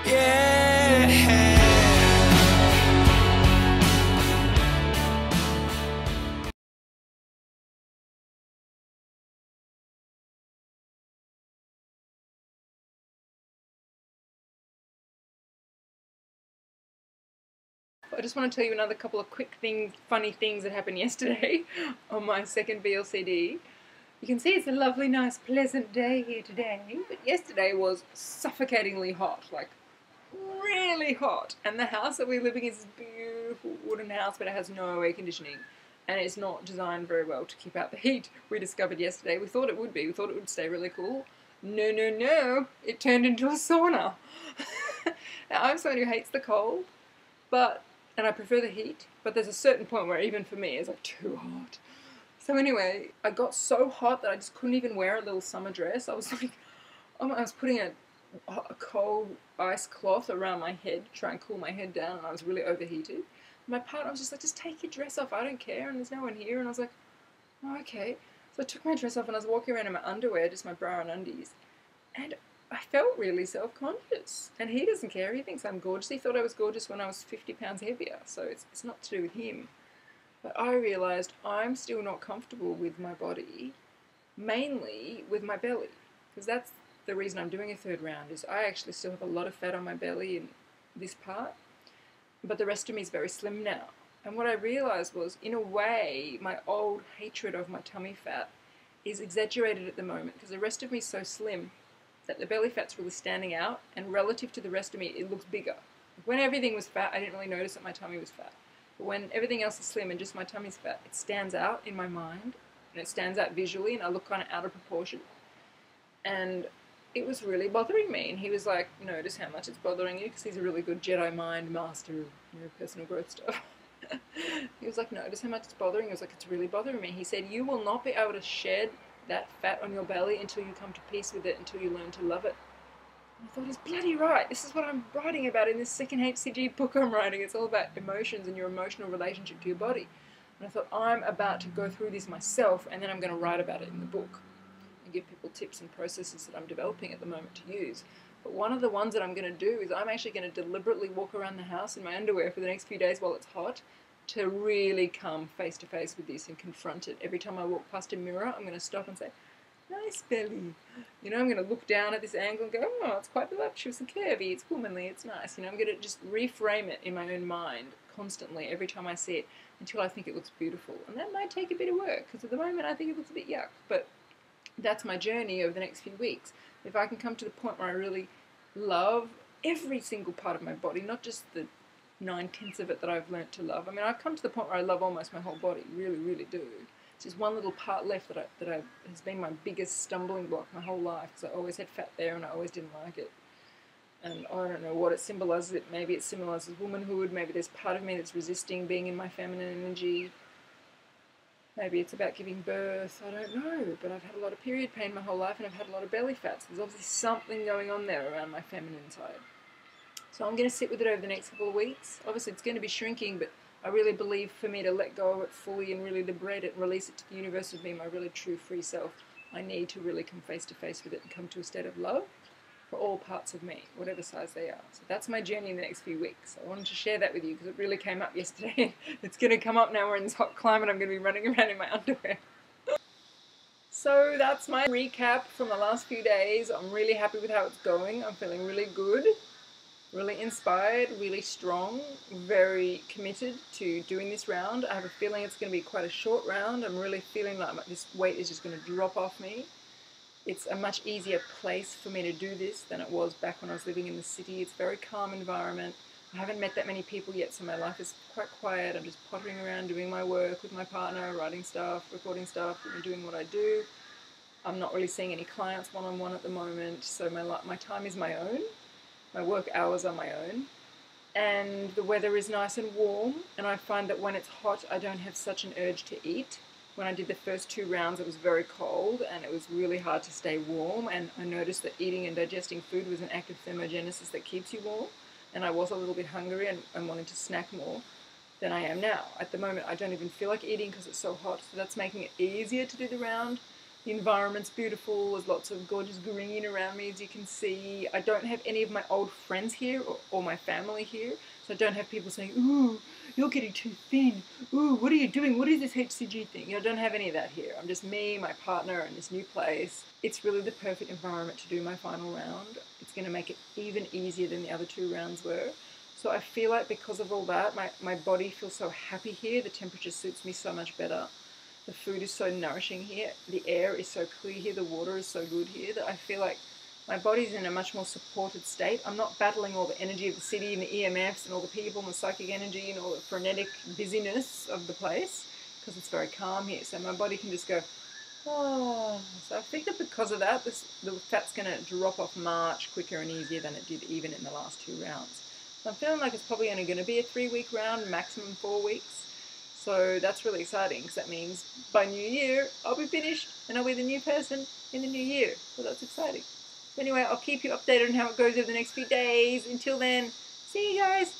Yeah. I just want to tell you another couple of quick things, funny things that happened yesterday on my second VLCD. You can see it's a lovely, nice, pleasant day here today, but yesterday was suffocatingly hot, like really hot. And the house that we're living in is a beautiful wooden house, but it has no air conditioning, and it's not designed very well to keep out the heat. We discovered yesterday. We thought it would be. We thought it would stay really cool. No, no, no. It turned into a sauna. Now, I'm someone who hates the cold, and I prefer the heat, but there's a certain point where even for me it's like too hot. So anyway, I got so hot that I just couldn't even wear a little summer dress. I was like, I was putting a cold ice cloth around my head to try and cool my head down, and I was really overheated. My partner was just like, just take your dress off, I don't care, and there's no one here. And I was like, oh, okay. So I took my dress off and I was walking around in my underwear, just my bra and undies, and I felt really self-conscious. And he doesn't care, he thinks I'm gorgeous. He thought I was gorgeous when I was 50 pounds heavier, so it's not to do with him. But I realised I'm still not comfortable with my body, mainly with my belly, because that's the reason I'm doing a third round, is I actually still have a lot of fat on my belly in this part, but the rest of me is very slim now. And what I realised was, in a way, my old hatred of my tummy fat is exaggerated at the moment, because the rest of me is so slim that the belly fat's really standing out, and relative to the rest of me, it looks bigger. When everything was fat, I didn't really notice that my tummy was fat. But when everything else is slim and just my tummy's fat, it stands out in my mind, and it stands out visually, and I look kind of out of proportion. And it was really bothering me, and he was like, notice how much it's bothering you, because he's a really good Jedi mind master of personal growth stuff. He was like, notice how much it's bothering you. I was like, it's really bothering me. He said, you will not be able to shed that fat on your belly until you come to peace with it, until you learn to love it. And I thought, he's bloody right. This is what I'm writing about in this second HCG book I'm writing. It's all about emotions and your emotional relationship to your body. And I thought, I'm about to go through this myself, and then I'm going to write about it in the book and give people tips and processes that I'm developing at the moment to use. But one of the ones that I'm going to do is I'm actually going to deliberately walk around the house in my underwear for the next few days while it's hot, to really come face to face with this and confront it. Every time I walk past a mirror, I'm going to stop and say, nice belly. I'm going to look down at this angle and go, oh, it's quite voluptuous and curvy, it's womanly, it's nice. I'm going to just reframe it in my own mind constantly every time I see it until I think it looks beautiful. And that might take a bit of work, because at the moment I think it looks a bit yuck. But that's my journey over the next few weeks. If I can come to the point where I really love every single part of my body, not just the 9/10 of it that I've learnt to love. I mean, I've come to the point where I love almost my whole body, really, really do. It's just one little part left that has been my biggest stumbling block my whole life, because I always had fat there and I always didn't like it. And I don't know what it symbolises. Maybe it symbolises womanhood, maybe there's part of me that's resisting being in my feminine energy. Maybe it's about giving birth, I don't know. But I've had a lot of period pain my whole life, and I've had a lot of belly fat, so there's obviously something going on there around my feminine side. So I'm going to sit with it over the next couple of weeks. Obviously it's going to be shrinking, but I really believe for me to let go of it fully and really liberate it and release it to the universe of being my really true free self, I need to really come face to face with it and come to a state of love for all parts of me, whatever size they are. So that's my journey in the next few weeks. I wanted to share that with you because it really came up yesterday. It's going to come up now. We're in this hot climate. I'm going to be running around in my underwear. So that's my recap from the last few days. I'm really happy with how it's going. I'm feeling really good. Really inspired, really strong, very committed to doing this round. I have a feeling it's going to be quite a short round. I'm really feeling like this weight is just going to drop off me. It's a much easier place for me to do this than it was back when I was living in the city. It's a very calm environment. I haven't met that many people yet, so my life is quite quiet. I'm just pottering around doing my work with my partner, writing stuff, recording stuff, and doing what I do. I'm not really seeing any clients one-on-one at the moment, so my time is my own. My work hours are my own, and the weather is nice and warm, and I find that when it's hot I don't have such an urge to eat. When I did the first 2 rounds it was very cold and it was really hard to stay warm, and I noticed that eating and digesting food was an act of thermogenesis that keeps you warm, and I was a little bit hungry and wanted to snack more than I am now. At the moment I don't even feel like eating because it's so hot, so that's making it easier to do the round. The environment's beautiful, there's lots of gorgeous green around me, as you can see. I don't have any of my old friends here or my family here, so I don't have people saying, ooh, you're getting too thin, ooh, what are you doing, what is this HCG thing? I don't have any of that here. I'm just me, my partner, and this new place. It's really the perfect environment to do my final round. It's going to make it even easier than the other 2 rounds were. So I feel like because of all that, my body feels so happy here, the temperature suits me so much better. The food is so nourishing here, the air is so clear here, the water is so good here that I feel like my body's in a much more supported state. I'm not battling all the energy of the city and the EMFs and all the people and the psychic energy and all the frenetic busyness of the place, because it's very calm here. So my body can just go, oh. So I think that because of that, the fat's going to drop off much quicker and easier than it did even in the last 2 rounds. So I'm feeling like it's probably only going to be a 3-week round, maximum 4 weeks. So that's really exciting, because that means by New Year, I'll be finished and I'll be the new person in the new year. So that's exciting. So anyway, I'll keep you updated on how it goes over the next few days. Until then, see you guys.